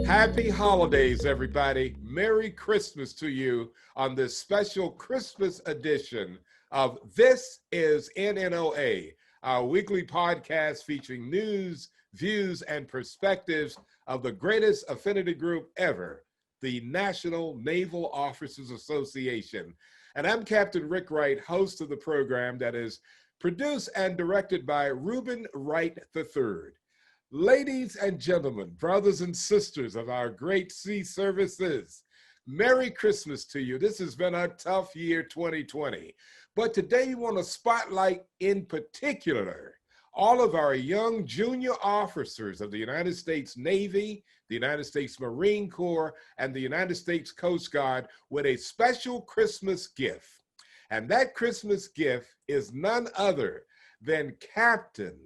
Happy holidays, everybody. Merry Christmas to you on this special Christmas edition of This is NNOA, our weekly podcast featuring news, views, and perspectives of the greatest affinity group ever, the National Naval Officers Association. And I'm Captain Rick Wright, host of the program that is produced and directed by Reuben Wright III. Ladies and gentlemen, brothers and sisters of our great sea services, Merry Christmas to you. This has been a tough year, 2020. But today we want to spotlight in particular all of our young junior officers of the United States Navy, the United States Marine Corps, and the United States Coast Guard with a special Christmas gift. And that Christmas gift is none other than Captain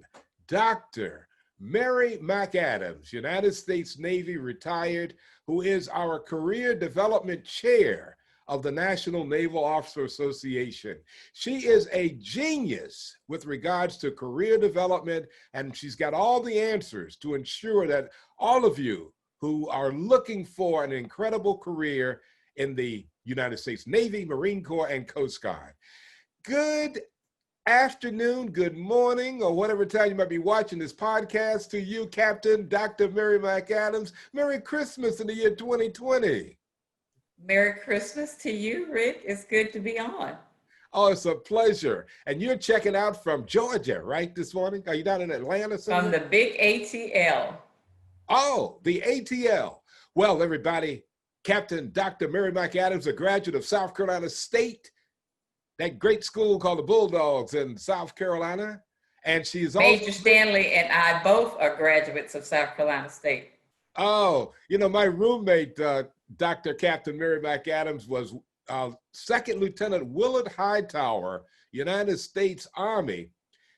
Dr. Mary McAdams, United States Navy retired, who is our Career Development Chair of the National Naval Officer Association. She is a genius with regards to career development, and she's got all the answers to ensure that all of you who are looking for an incredible career in the United States Navy, Marine Corps, and Coast Guard. Good afternoon, good morning, or whatever time you might be watching this podcast to you, Captain Dr. Mary McAdams. Merry Christmas in the year 2020. Merry Christmas to you, Rick. It's good to be on. Oh, it's a pleasure. And you're checking out from Georgia, right, this morning? Are you down in Atlanta somewhere? From the big ATL. Oh, the ATL. Well, everybody, Captain Dr. Mary McAdams, a graduate of South Carolina State, that great school called the Bulldogs in South Carolina. And she's also— Major Stanley and I both are graduates of South Carolina State. Oh, you know, my roommate, Dr. Captain Mary McAdams, was Second Lieutenant Willard Hightower, United States Army.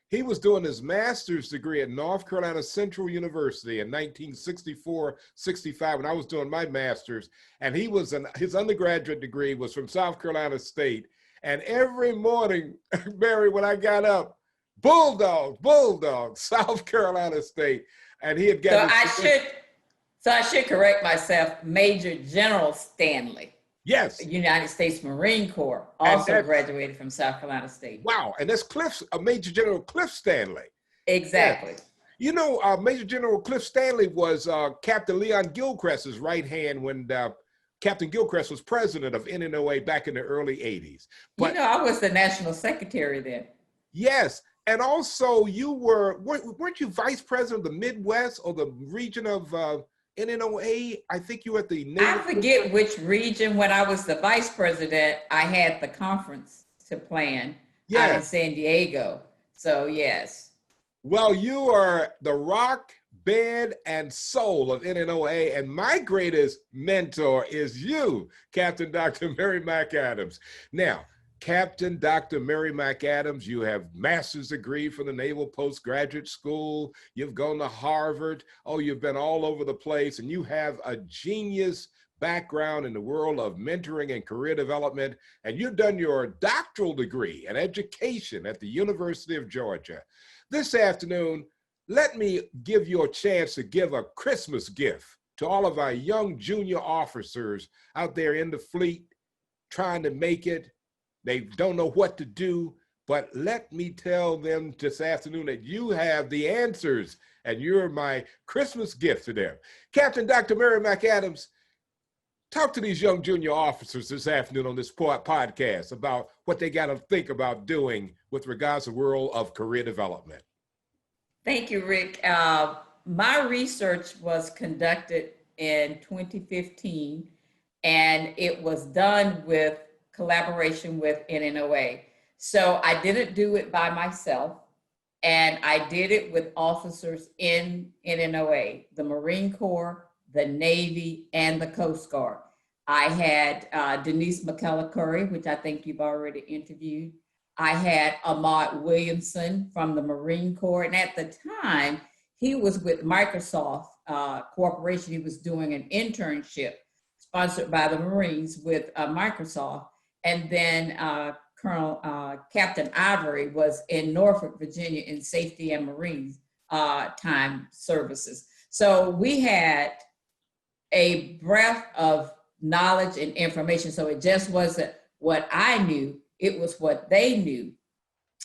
He was doing his master's degree at North Carolina Central University in 1964-65 when I was doing my master's. And he was his undergraduate degree was from South Carolina State. And every morning, Mary, when I got up, Bulldogs, South Carolina State. And he had got— So I should correct myself. Major General Stanley. Yes. United States Marine Corps, also graduated from South Carolina State. Wow. And that's Major General Cliff Stanley. Exactly. Yeah. You know, Major General Cliff Stanley was Captain Leon Gilchrist's right hand when Captain Gilchrist was president of NNOA back in the early 80s. But, you know, I was the national secretary then. Yes. And also you weren't you vice president of the Midwest or the region of NNOA? I think you were at the Navy. I forget which region. When I was the vice president, I had the conference to plan out in San Diego. So yes. Well, you are the rock, bed, and soul of NNOA, and my greatest mentor is you, Captain Dr. Mary McAdams. Now, Captain Dr. Mary McAdams, you have master's degree from the Naval Postgraduate School. You've gone to Harvard. Oh, you've been all over the place, and you have a genius background in the world of mentoring and career development, and you've done your doctoral degree in education at the University of Georgia. This afternoon, let me give you a chance to give a Christmas gift to all of our young junior officers out there in the fleet trying to make it. They don't know what to do, but let me tell them this afternoon that you have the answers and you're my Christmas gift to them. Captain Dr. Mary McAdams, talk to these young junior officers this afternoon on this podcast about what they got to think about doing with regards to the world of career development. Thank you, Rick. My research was conducted in 2015, and it was done with collaboration with NNOA. So I didn't do it by myself, and I did it with officers in NNOA, the Marine Corps, the Navy, and the Coast Guard. I had Denise McCullough-Curry, which I think you've already interviewed. I had Ahmad Williamson from the Marine Corps. And at the time, he was with Microsoft Corporation. He was doing an internship sponsored by the Marines with Microsoft. And then Captain Ivory was in Norfolk, Virginia in safety and Marines time services. So we had a breadth of knowledge and information. So it just wasn't what I knew, it was what they knew.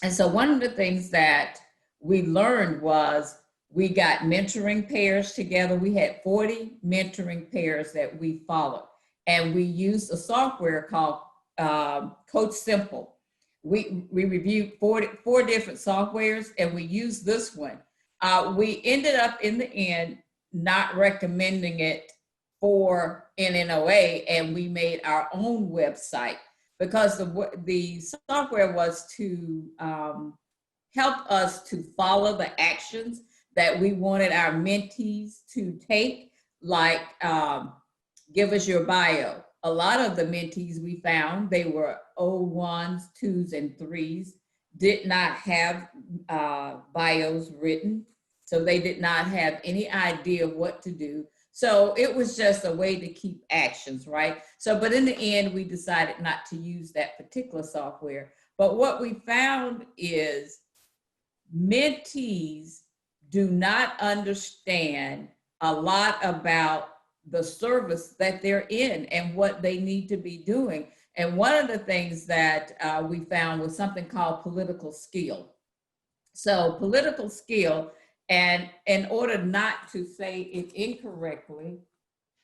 And so one of the things that we learned was we got mentoring pairs together. We had 40 mentoring pairs that we followed. And we used a software called Coach Simple. We reviewed four different softwares, and we used this one. We ended up in the end not recommending it for NNOA, and we made our own website because the software was to help us to follow the actions that we wanted our mentees to take, like give us your bio. A lot of the mentees we found, they were 01s, 2s, and 3s, did not have bios written. So they did not have any idea of what to do. So it was just a way to keep actions, right? So, but in the end, we decided not to use that particular software. But what we found is mentees do not understand a lot about the service that they're in and what they need to be doing. And one of the things that we found was something called political skill. So political skill, and in order not to say it incorrectly,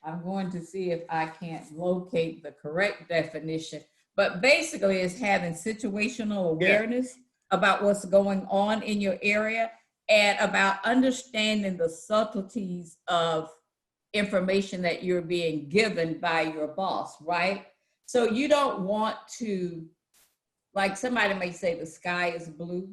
I'm going to see if I can't locate the correct definition, but basically it's having situational awareness about what's going on in your area and about understanding the subtleties of information that you're being given by your boss, right? So you don't want to, like somebody may say the sky is blue.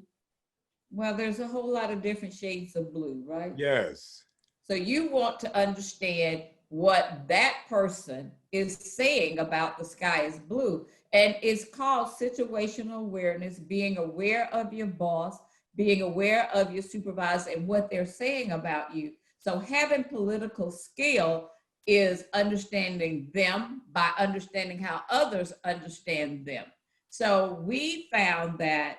Well, there's a whole lot of different shades of blue, right? Yes. So you want to understand what that person is saying about the sky is blue. And it's called situational awareness, being aware of your boss, being aware of your supervisor and what they're saying about you. So having political skill is understanding them by understanding how others understand them. So we found that,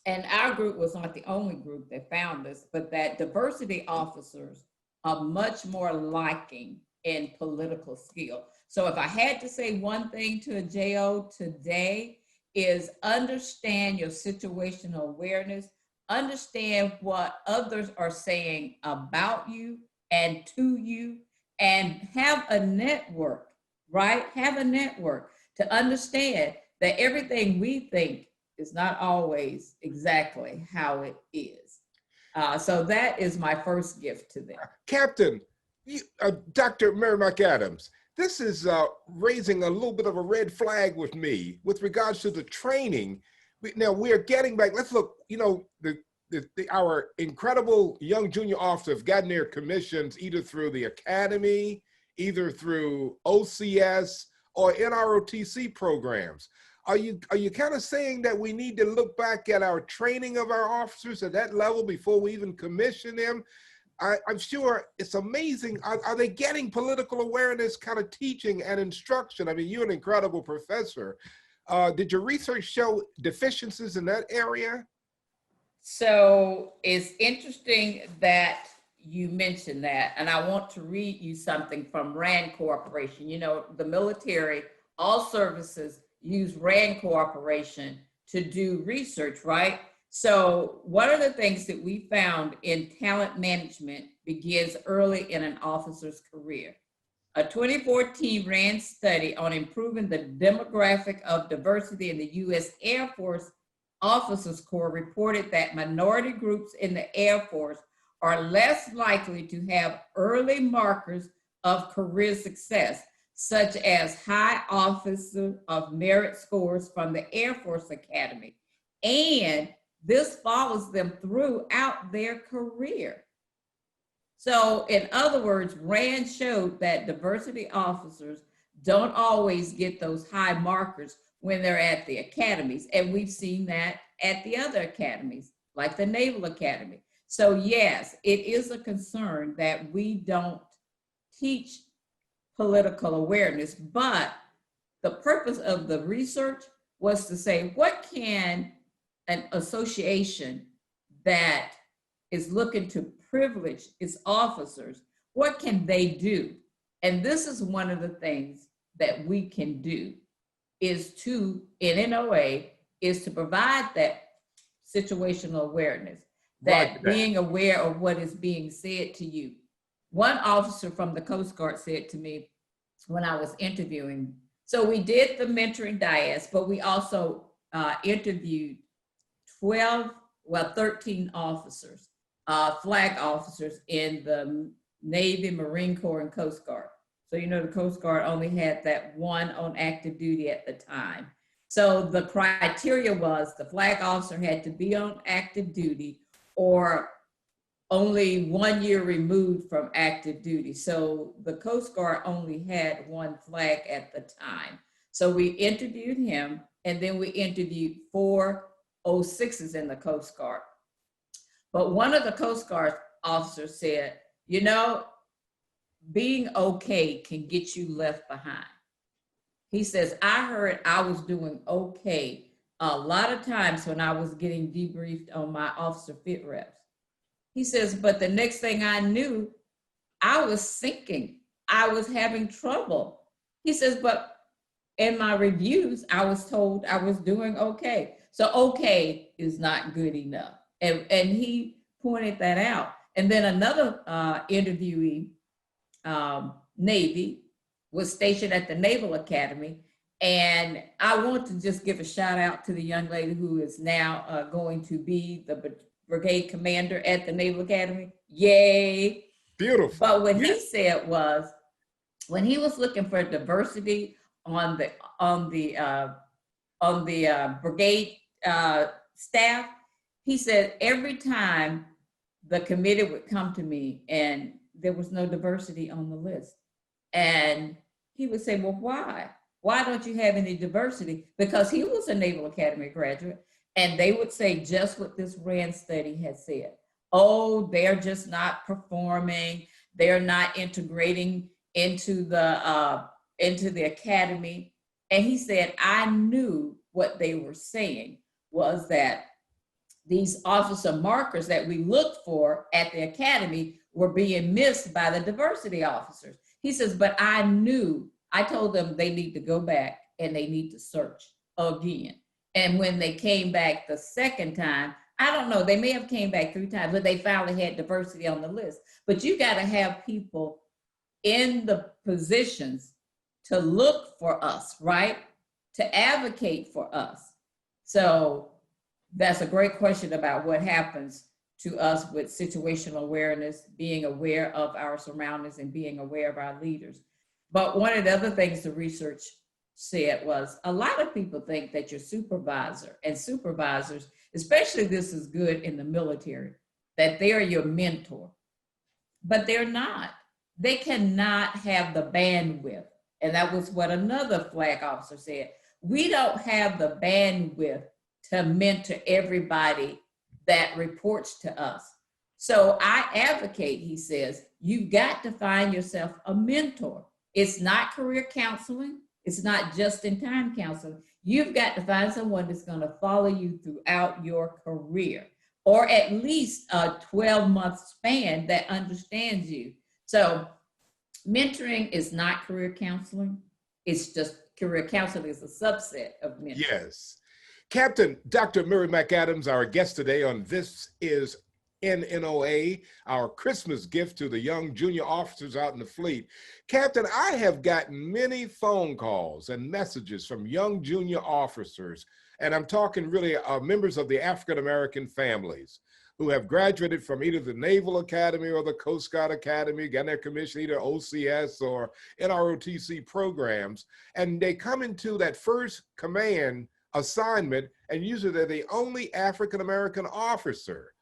and our group was not the only group that found this, but that diversity officers are much more lacking in political skill. So if I had to say one thing to a JO today is understand your situational awareness, understand what others are saying about you and to you, and have a network, right? Have a network to understand that everything we think is not always exactly how it is. So that is my first gift to them. Captain, Dr. Mary McAdams, this is raising a little bit of a red flag with me with regards to the training. Now we are getting back, let's look, you know, our incredible young junior officers have gotten their commissions either through the academy, either through OCS or NROTC programs. Are you kind of saying that we need to look back at our training of our officers at that level before we even commission them? I'm sure it's amazing. Are they getting political awareness kind of teaching and instruction? I mean, you're an incredible professor. Did your research show deficiencies in that area? So it's interesting that you mentioned that, and I want to read you something from RAND Corporation. You know, the military, all services use RAND Corporation to do research, right? So one of the things that we found in talent management begins early in an officer's career. A 2014 RAND study on improving the demographic of diversity in the U.S. Air Force Officers Corps reported that minority groups in the Air Force are less likely to have early markers of career success, such as high officer of merit scores from the Air Force Academy. And this follows them throughout their career. So in other words, RAND showed that diversity officers don't always get those high markers when they're at the academies. And we've seen that at the other academies, like the Naval Academy. So yes, it is a concern that we don't teach political awareness, but the purpose of the research was to say, what can an association that is looking to privilege its officers, what can they do? And this is one of the things that we can do is to, NNOA, is to provide that situational awareness, that being aware of what is being said to you. One officer from the Coast Guard said to me when I was interviewing, so we did the mentoring dais, but we also interviewed 13 officers, flag officers in the Navy, Marine Corps, and Coast Guard. So, you know, the Coast Guard only had that one on active duty at the time. So the criteria was the flag officer had to be on active duty or only 1 year removed from active duty. So the Coast Guard only had one flag at the time. So we interviewed him, and then we interviewed 4 06s in the Coast Guard. But one of the Coast Guard officers said, you know, being okay can get you left behind. He says, I heard I was doing okay a lot of times when I was getting debriefed on my officer fit reps. He says, but the next thing I knew, I was sinking. I was having trouble. He says, but in my reviews, I was told I was doing okay. So okay is not good enough. And he pointed that out. And then another interviewee, Navy, was stationed at the Naval Academy. And I want to just give a shout out to the young lady who is now going to be the brigade commander at the Naval Academy. Yay. Beautiful. But what he said was, when he was looking for diversity on the brigade staff, he said every time the committee would come to me and there was no diversity on the list. And he would say, well, why? Why don't you have any diversity? Because he was a Naval Academy graduate, and they would say just what this RAND study has said. Oh, they're just not performing. They're not integrating into the academy. And he said, I knew what they were saying was that these officer markers that we looked for at the academy were being missed by the diversity officers. He says, but I told them they need to go back and they need to search again. And when they came back the second time, I don't know, they may have came back 3 times, but they finally had diversity on the list. But you got to have people in the positions to look for us, right? To advocate for us. So that's a great question about what happens to us with situational awareness, being aware of our surroundings and being aware of our leaders. But one of the other things the research said was a lot of people think that your supervisor and supervisors, especially this is good in the military, that they are your mentor, but they're not. They cannot have the bandwidth. And that was what another flag officer said. We don't have the bandwidth to mentor everybody that reports to us. So I advocate, he says, you've got to find yourself a mentor. It's not career counseling. It's not just-in-time counseling. You've got to find someone that's going to follow you throughout your career, or at least a 12-month span that understands you. So mentoring is not career counseling. It's just career counseling is a subset of mentoring. Yes. Captain Dr. Mary McAdams, our guest today on This Is NNOA, our Christmas gift to the young junior officers out in the fleet. Captain, I have gotten many phone calls and messages from young junior officers, and I'm talking really members of the African-American families who have graduated from either the Naval Academy or the Coast Guard Academy, gotten their commission either OCS or NROTC programs, and they come into that first command assignment, and usually they're the only African-American officer.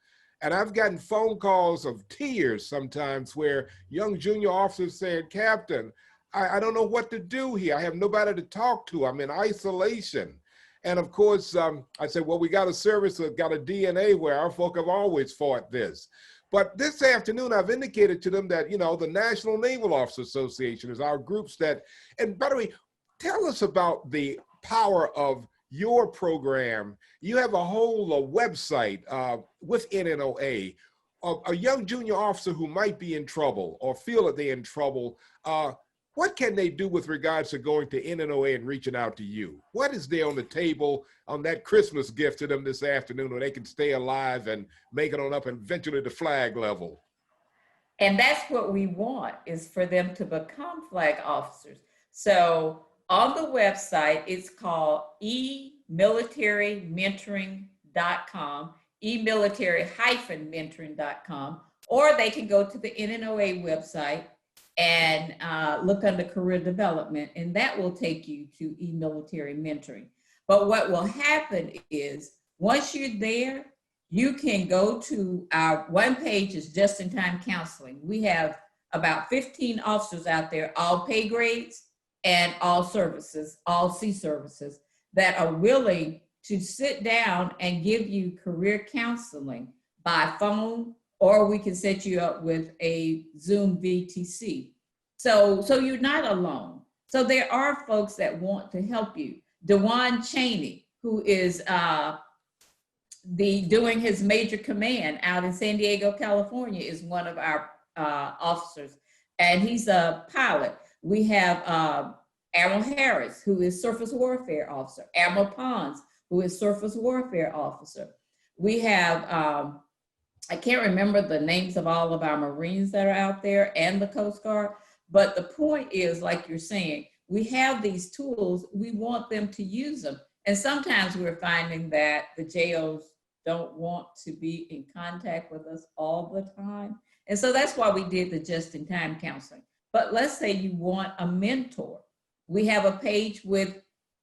And I've gotten phone calls of tears sometimes where young junior officers saying, Captain, I don't know what to do here. I have nobody to talk to. I'm in isolation. And of course, I said, well, we got a service that got a DNA where our folk have always fought this. But this afternoon, I've indicated to them that, you know, the National Naval Officers Association is our groups that, and by the way, tell us about the power of your program, you have a whole website with NNOA. A young junior officer who might be in trouble or feel that they're in trouble, what can they do with regards to going to NNOA and reaching out to you? What is there on the table on that Christmas gift to them this afternoon where they can stay alive and make it on up and eventually to flag level? And that's what we want, is for them to become flag officers. So on the website, it's called emilitarymentoring.com, emilitary-mentoring.com, or they can go to the NNOA website and look under career development, and that will take you to e-military mentoring. But what will happen is, once you're there, you can go to our one page is just-in-time counseling. We have about 15 officers out there, all pay grades and all services, all C services, that are willing to sit down and give you career counseling by phone, or we can set you up with a Zoom VTC. So you're not alone. So there are folks that want to help you. Dewan Cheney, who is doing his major command out in San Diego, California, is one of our officers, and he's a pilot. We have Admiral Harris, who is surface warfare officer, Admiral Pons, who is surface warfare officer. We have, I can't remember the names of all of our Marines that are out there and the Coast Guard, but the point is, like you're saying, we have these tools, we want them to use them. And sometimes we're finding that the JOs don't want to be in contact with us all the time. And so that's why we did the just-in-time counseling. But let's say you want a mentor. We have a page with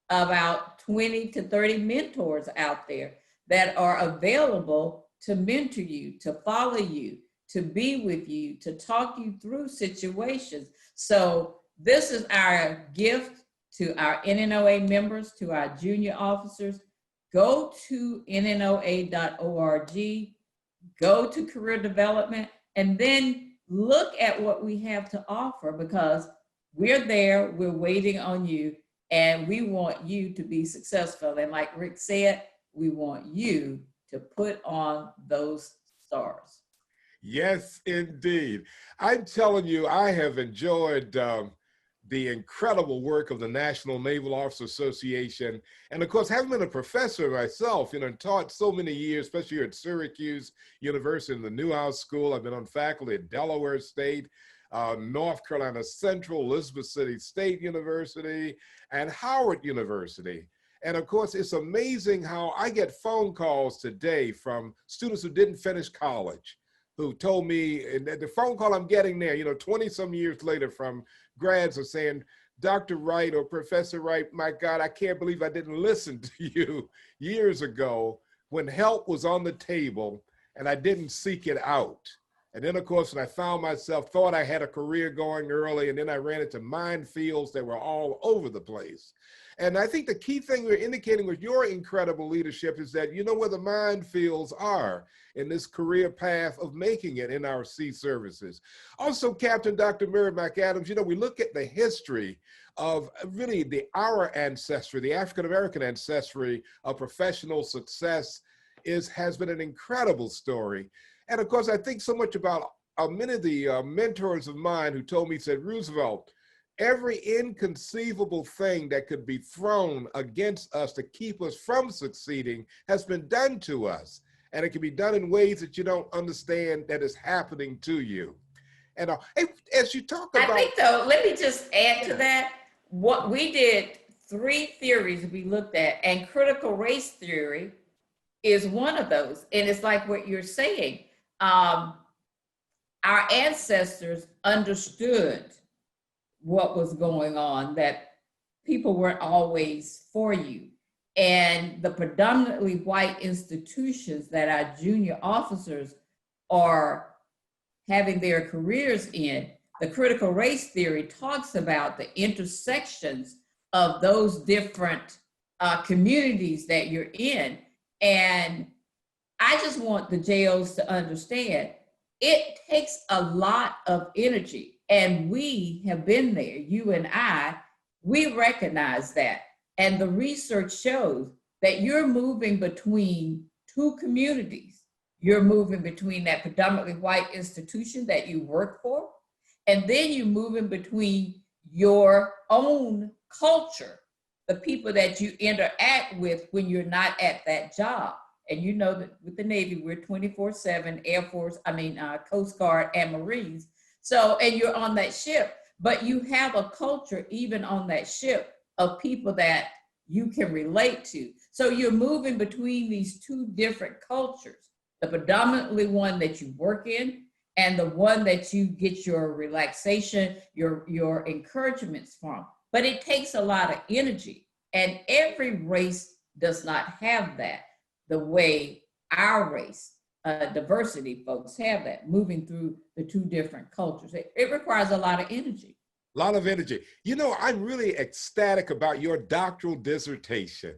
about 20 to 30 mentors out there that are available to mentor you, to follow you, to be with you, to talk you through situations. So this is our gift to our NNOA members, to our junior officers. Go to NNOA.org, go to career development, and then look at what we have to offer, because we're there, we're waiting on you, and we want you to be successful. And like Rick said, we want you to put on those stars. Yes, indeed. I'm telling you, I have enjoyed the incredible work of the National Naval Officer Association. And of course, having been a professor myself, and taught so many years, especially here at Syracuse University in the Newhouse School. I've been on faculty at Delaware State, North Carolina Central, Elizabeth City State University, and Howard University. And of course, it's amazing how I get phone calls today from students who didn't finish college, who told me, and the phone call I'm getting there, 20 some years later, from grads are saying, Dr. Wright or Professor Wright, my God, I can't believe I didn't listen to you years ago when help was on the table and I didn't seek it out. And then of course, when I found myself, thought I had a career going early, and then I ran into minefields that were all over the place. And I think the key thing you're indicating with your incredible leadership is that you know where the minefields are in this career path of making it in our sea services. Also, Captain Dr. Mary McAdams, we look at the history of really our ancestry, the African-American ancestry of professional success has been an incredible story. And of course, I think so much about many of the mentors of mine who told me, said, Roosevelt, every inconceivable thing that could be thrown against us to keep us from succeeding has been done to us. And it can be done in ways that you don't understand that is happening to you. And as you talk about— I think though, let me just add to that. What we did, 3 theories we looked at, and critical race theory is one of those. And it's like what you're saying. Our ancestors understood what was going on, that people weren't always for you. And the predominantly white institutions that our junior officers are having their careers in, the critical race theory talks about the intersections of those different communities that you're in. And I just want the JOs to understand, it takes a lot of energy. And we have been there, you and I, we recognize that. And the research shows that you're moving between two communities. You're moving between that predominantly white institution that you work for, and then you're moving between your own culture, the people that you interact with when you're not at that job. And you know that with the Navy, we're 24/7, Air Force, Coast Guard and Marines. So, and you're on that ship, but you have a culture even on that ship of people that you can relate to. So you're moving between these two different cultures, the predominantly one that you work in and the one that you get your relaxation, your encouragements from. But it takes a lot of energy, and every race does not have that the way our race, diversity folks have that, moving through the two different cultures. It requires a lot of energy. A lot of energy. You know, I'm really ecstatic about your doctoral dissertation.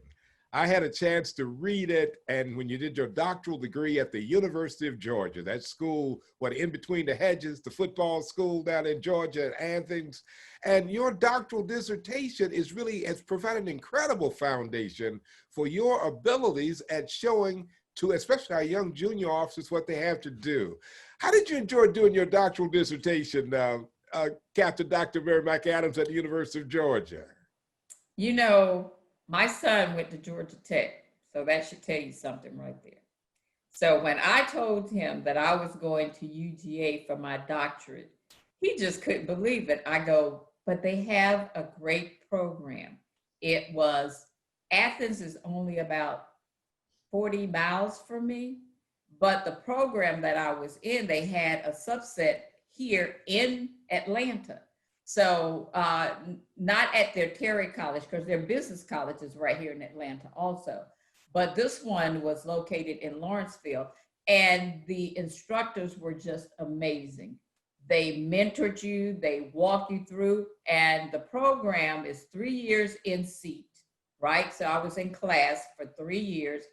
I had a chance to read it, and when you did your doctoral degree at the University of Georgia, that school, what, in between the hedges, the football school down in Georgia at Athens, and your doctoral dissertation is really has provided an incredible foundation for your abilities at showing to especially our young junior officers what they have to do. How did you enjoy doing your doctoral dissertation, Captain Dr. Mary McAdams at the University of Georgia? You know, my son went to Georgia Tech, so that should tell you something right there. So when I told him that I was going to UGA for my doctorate, he just couldn't believe it. I go, but they have a great program. It was, Athens is only about 40 miles from me, but the program that I was in, they had a subset here in Atlanta. So not at their Terry College, because their business college is right here in Atlanta also. But this one was located in Lawrenceville, and the instructors were just amazing. They mentored you, they walk you through, and the program is 3 years in seat, right? So I was in class for 3 years,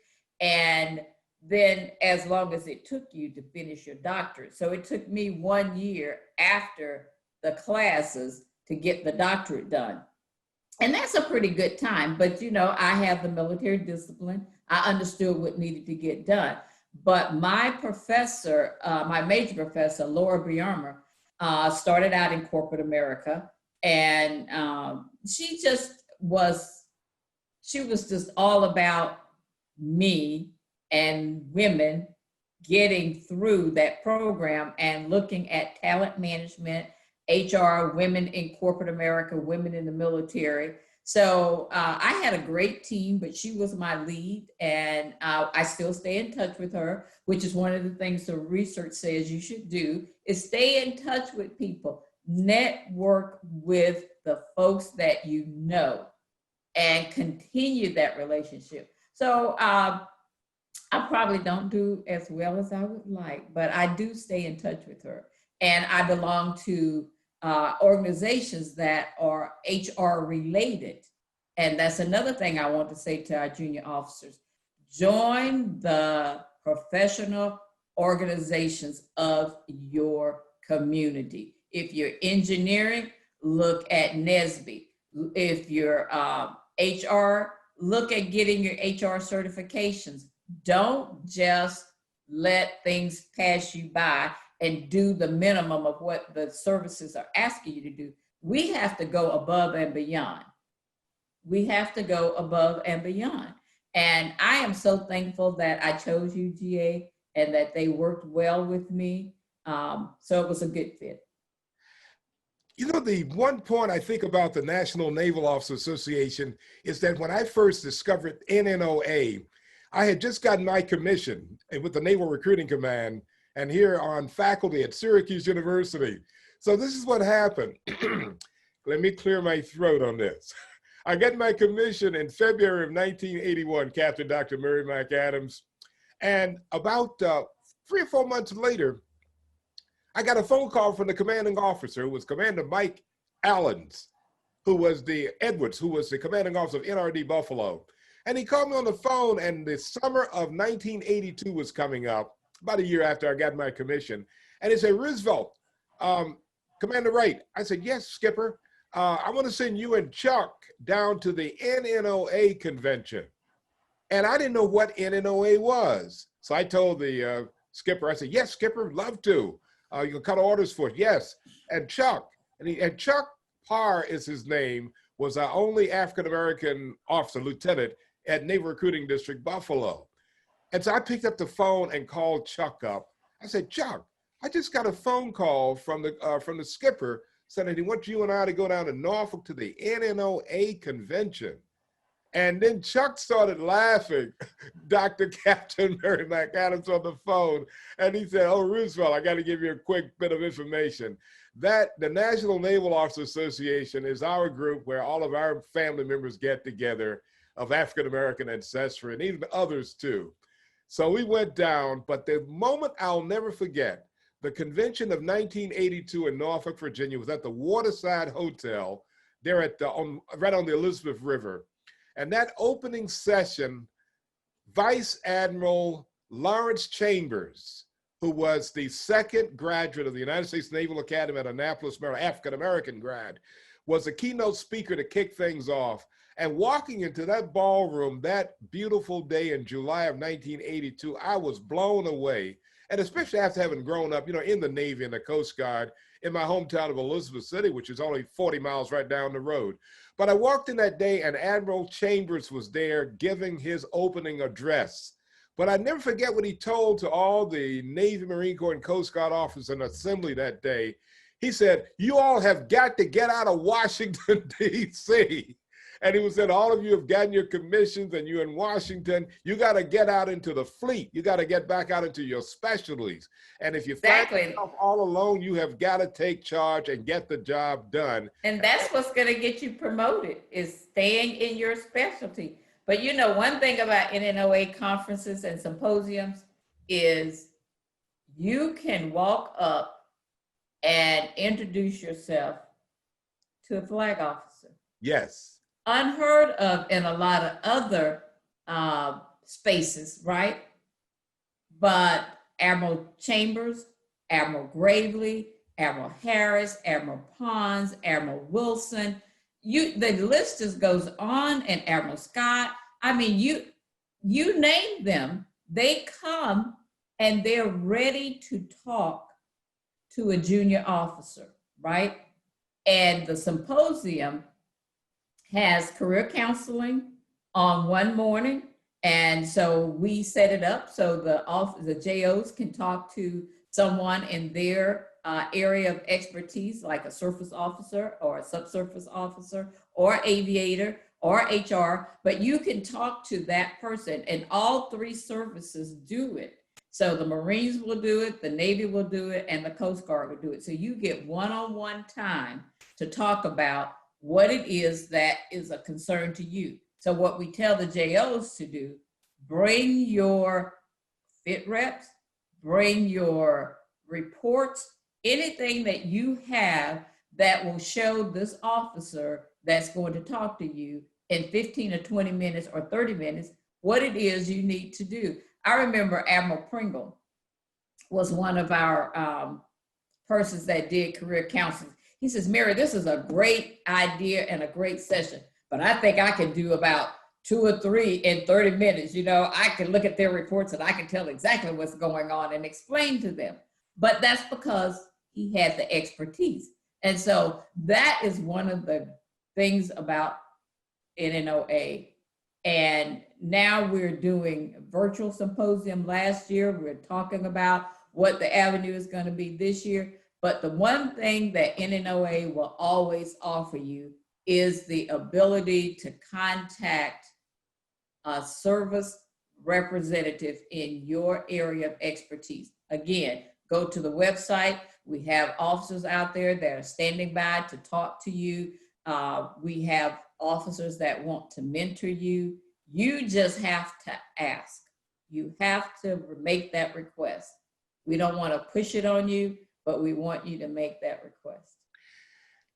and then as long as it took you to finish your doctorate. So it took me 1 year after the classes to get the doctorate done. And that's a pretty good time, but you know, I have the military discipline. I understood what needed to get done. But my professor, my major professor, Laura Briarmer, started out in corporate America, and she was just all about me and women getting through that program and looking at talent management, HR, women in corporate America, women in the military. So I had a great team, but she was my lead, and I still stay in touch with her, which is one of the things the research says you should do, is stay in touch with people, network with the folks that you know, and continue that relationship. So I probably don't do as well as I would like, but I do stay in touch with her. And I belong to organizations that are HR related. And that's another thing I want to say to our junior officers. Join the professional organizations of your community. If you're engineering, look at NSBE. If you're HR, look at getting your HR certifications. Don't just let things pass you by and do the minimum of what the services are asking you to do. We have to go above and beyond. We have to go above and beyond. And I am so thankful that I chose UGA and that they worked well with me. So it was a good fit. You know, the one point I think about the National Naval Officer Association is that when I first discovered NNOA, I had just gotten my commission with the Naval Recruiting Command and here on faculty at Syracuse University. So this is what happened. Let me clear my throat on this. I got my commission in February of 1981, Captain Dr. Mary McAdams. And about 3 or 4 months later, I got a phone call from the commanding officer, who was Commander Mike Allens, who was the Edwards, who was the commanding officer of NRD Buffalo. And he called me on the phone, and the summer of 1982 was coming up, about a year after I got my commission. And he said, Roosevelt, Commander Wright. I said, yes, Skipper. I want to send you and Chuck down to the NNOA convention. And I didn't know what NNOA was. So I told the skipper, I said, yes, skipper, love to. You can cut orders for it. Yes. And Chuck, and Chuck Parr is his name, was our only African-American officer, lieutenant at Naval Recruiting District, Buffalo. And so I picked up the phone and called Chuck up. I said, Chuck, I just got a phone call from the skipper saying that he wants you and I to go down to Norfolk to the NNOA convention. And then Chuck started laughing, Dr. Captain Mary McAdams on the phone. And he said, oh, Roosevelt, I got to give you a quick bit of information. That the National Naval Officers Association is our group where all of our family members get together of African-American ancestry and even others too. So we went down, but the moment I'll never forget, the convention of 1982 in Norfolk, Virginia was at the Waterside Hotel there at right on the Elizabeth River. And that opening session, Vice Admiral Lawrence Chambers, who was the second graduate of the United States Naval Academy at Annapolis, Maryland, African-American grad, was the keynote speaker to kick things off. And walking into that ballroom that beautiful day in July of 1982, I was blown away. And especially after having grown up, in the Navy and the Coast Guard in my hometown of Elizabeth City, which is only 40 miles right down the road. But I walked in that day and Admiral Chambers was there giving his opening address. But I never forget what he told to all the Navy, Marine Corps, and Coast Guard officers in assembly that day. He said, you all have got to get out of Washington, D.C. And he said, all of you have gotten your commissions and you're in Washington, you got to get out into the fleet. You got to get back out into your specialties. And if you find yourself all alone, you have got to take charge and get the job done. And that's what's going to get you promoted, is staying in your specialty. But one thing about NNOA conferences and symposiums is you can walk up and introduce yourself to a flag officer. Yes. Unheard of in a lot of other spaces, right? But Admiral Chambers, Admiral Gravely, Admiral Harris, Admiral Pons, Admiral Wilson, the list just goes on, and Admiral Scott. I mean, you name them, they come and they're ready to talk to a junior officer, right? And the symposium has career counseling on one morning. And so we set it up so the JOs can talk to someone in their area of expertise, like a surface officer or a subsurface officer or aviator or HR, but you can talk to that person, and all three services do it. So the Marines will do it, the Navy will do it, and the Coast Guard will do it. So you get one-on-one time to talk about what it is that is a concern to you. So what we tell the JOs to do, bring your fit reps, bring your reports, anything that you have that will show this officer that's going to talk to you in 15 or 20 minutes or 30 minutes, what it is you need to do. I remember Admiral Pringle was one of our persons that did career counseling. He says, Mary, this is a great idea and a great session, but I think I can do about 2 or 3 in 30 minutes. I can look at their reports and I can tell exactly what's going on and explain to them. But that's because he had the expertise. And so that is one of the things about NNOA. And now we're doing a virtual symposium. Last year, we're talking about what the avenue is going to be this year. But the one thing that NNOA will always offer you is the ability to contact a service representative in your area of expertise. Again, go to the website. We have officers out there that are standing by to talk to you. We have officers that want to mentor you. You just have to ask. You have to make that request. We don't want to push it on you, but we want you to make that request.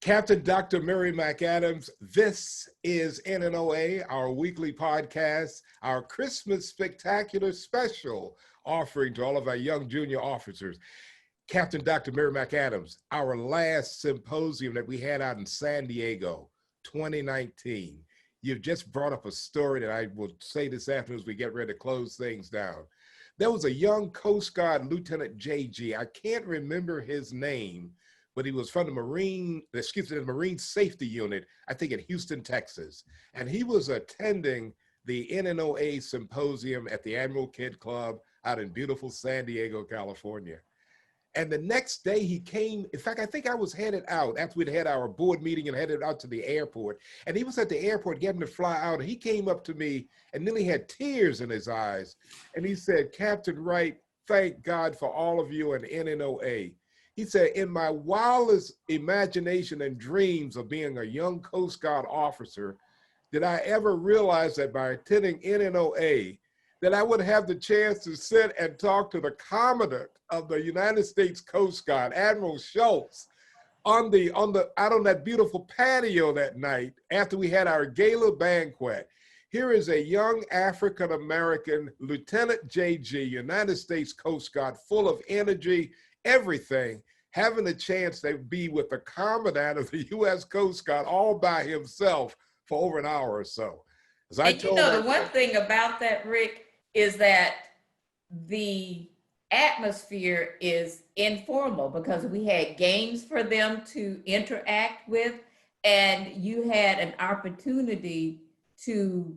Captain Dr. Mary McAdams, this is NNOA, our weekly podcast, our Christmas Spectacular Special offering to all of our young junior officers. Captain Dr. Mary McAdams, our last symposium that we had out in San Diego, 2019. you've just brought up a story that I will say this afternoon as we get ready to close things down. There was a young Coast Guard Lieutenant JG. I can't remember his name, but he was from the the Marine Safety Unit, I think in Houston, Texas. And he was attending the NNOA symposium at the Admiral Kidd Club out in beautiful San Diego, California. And the next day he came, in fact, I think I was headed out after we'd had our board meeting and headed out to the airport. And he was at the airport getting to fly out. And he came up to me and nearly had tears in his eyes. And he said, Captain Wright, thank God for all of you in NNOA. He said, in my wildest imagination and dreams of being a young Coast Guard officer, did I ever realize that by attending NNOA, that I would have the chance to sit and talk to the Commandant of the United States Coast Guard, Admiral Schultz, out on that beautiful patio that night after we had our gala banquet. Here is a young African-American Lieutenant JG, United States Coast Guard, full of energy, everything, having a chance to be with the Commandant of the U.S. Coast Guard all by himself for over an hour or so. As I told the one thing about that, Rick, is that the atmosphere is informal because we had games for them to interact with, and you had an opportunity to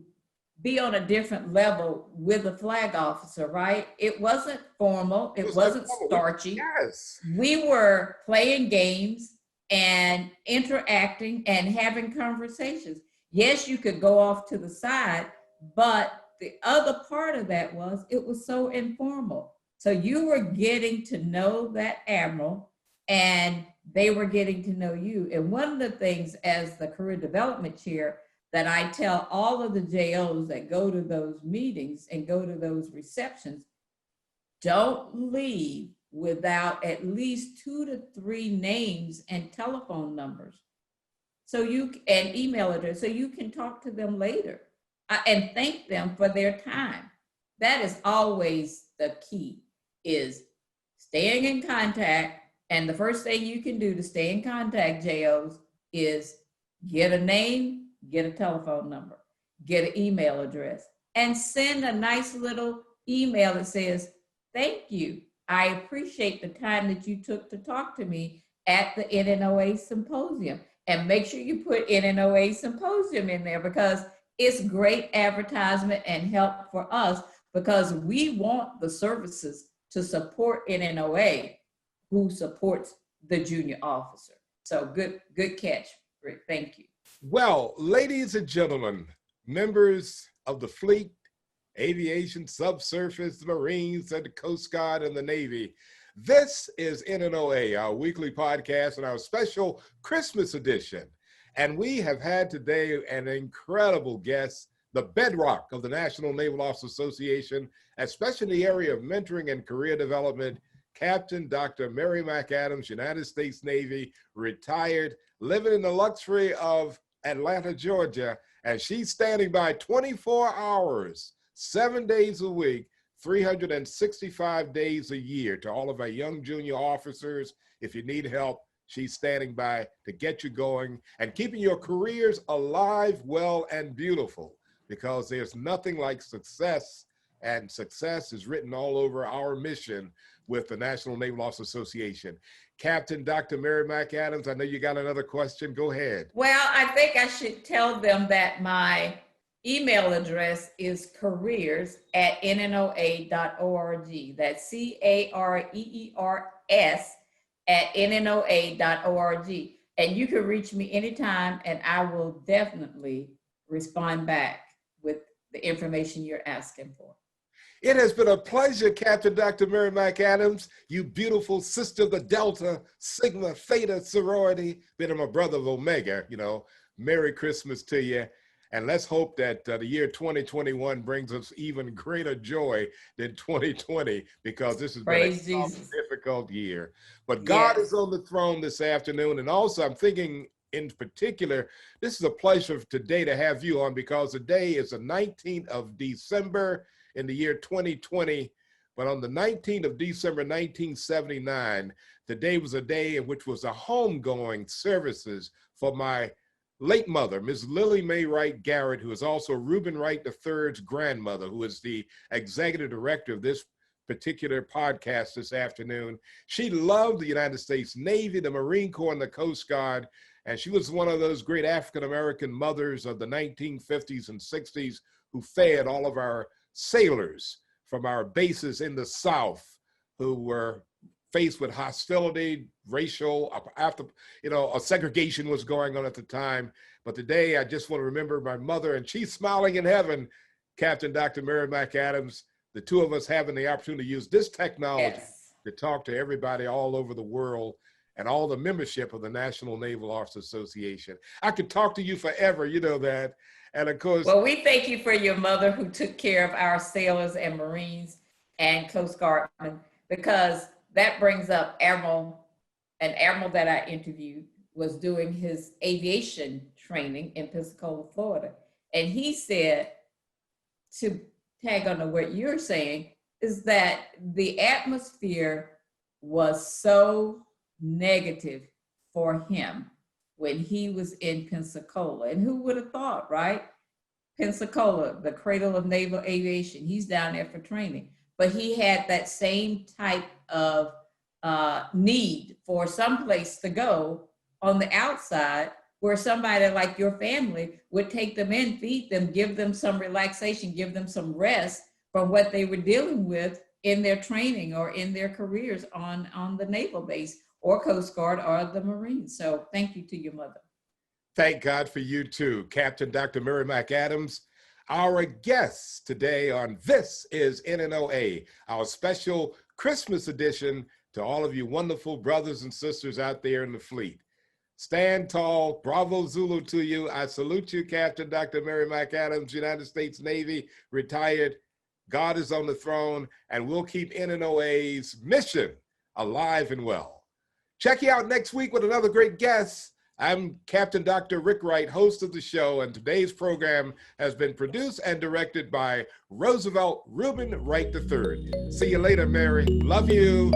be on a different level with a flag officer, right? It wasn't formal, it wasn't starchy. Yes. We were playing games and interacting and having conversations. Yes, you could go off to the side, but the other part of that was it was so informal. So you were getting to know that admiral and they were getting to know you. And one of the things as the career development chair that I tell all of the JOs that go to those meetings and go to those receptions, don't leave without at least 2 to 3 names and telephone numbers. So and email address, so you can talk to them later and thank them for their time. That is always the key, is staying in contact. And the first thing you can do to stay in contact, JOs, is get a name, get a telephone number, get an email address, and send a nice little email that says, thank you. I appreciate the time that you took to talk to me at the NNOA symposium. And make sure you put NNOA symposium in there because it's great advertisement and help for us because we want the services to support NNOA who supports the junior officer. So good catch, Rick. Thank you. Well, ladies and gentlemen, members of the fleet, aviation, subsurface, the Marines, and the Coast Guard and the Navy, this is NNOA, our weekly podcast and our special Christmas edition. And we have had today an incredible guest, the bedrock of the National Naval Officers Association, especially in the area of mentoring and career development, Captain Dr. Mary McAdams, United States Navy, retired, living in the luxury of Atlanta, Georgia, and she's standing by 24 hours, 7 days a week, 365 days a year to all of our young junior officers. If you need help, she's standing by to get you going and keeping your careers alive, well, and beautiful, because there's nothing like success, and success is written all over our mission with the National Naval Officers Association. Captain Dr. Mary McAdams, I know you got another question. Go ahead. Well, I think I should tell them that my email address is careers@nnoa.org. That's careers@nnoa.org. And you can reach me anytime and I will definitely respond back with the information you're asking for. It has been a pleasure, Captain Dr. Mary McAdams, you beautiful sister of the Delta Sigma Theta sorority, been my brother of Omega, you know. Merry Christmas to you. And let's hope that the year 2021 brings us even greater joy than 2020, because this has been a difficult year. But God is on the throne this afternoon. And also I'm thinking in particular, this is a pleasure today to have you on, because today is the 19th of December in the year 2020. But on the 19th of December, 1979, today was a day in which was a homegoing services for my late mother, Ms. Lily Mae Wright Garrett, who is also Reuben Wright III's grandmother, who is the executive director of this particular podcast this afternoon. She loved the United States Navy, the Marine Corps, and the Coast Guard. And she was one of those great African-American mothers of the 1950s and 60s who fed all of our sailors from our bases in the South who were faced with hostility, racial, after, a segregation was going on at the time. But today, I just want to remember my mother, and she's smiling in heaven, Captain Dr. Mary McAdams, the two of us having the opportunity to use this technology to talk to everybody all over the world and all the membership of the National Naval Officers Association. I could talk to you forever, you know that. And of course— Well, we thank you for your mother who took care of our sailors and Marines and Coast Guardmen, because that brings up an admiral that I interviewed was doing his aviation training in Pensacola, Florida. And he said, to tag on to what you're saying, is that the atmosphere was so negative for him when he was in Pensacola. And who would have thought, right? Pensacola, the cradle of naval aviation, he's down there for training. But he had that same type of need for someplace to go on the outside where somebody like your family would take them in, feed them, give them some relaxation, give them some rest from what they were dealing with in their training or in their careers on the naval base or Coast Guard or the Marines. So thank you to your mother. Thank God for you too, Captain Dr. Mary McAdams. Our guest today on This is NNOA, our special Christmas edition to all of you wonderful brothers and sisters out there in the fleet. Stand tall, bravo Zulu to you. I salute you, Captain Dr. Mary McAdams, United States Navy, retired. God is on the throne, and we'll keep NNOA's mission alive and well. Check you out next week with another great guest. I'm Captain Dr. Rick Wright, host of the show, and today's program has been produced and directed by Roosevelt Reuben Wright III. See you later, Mary. Love you.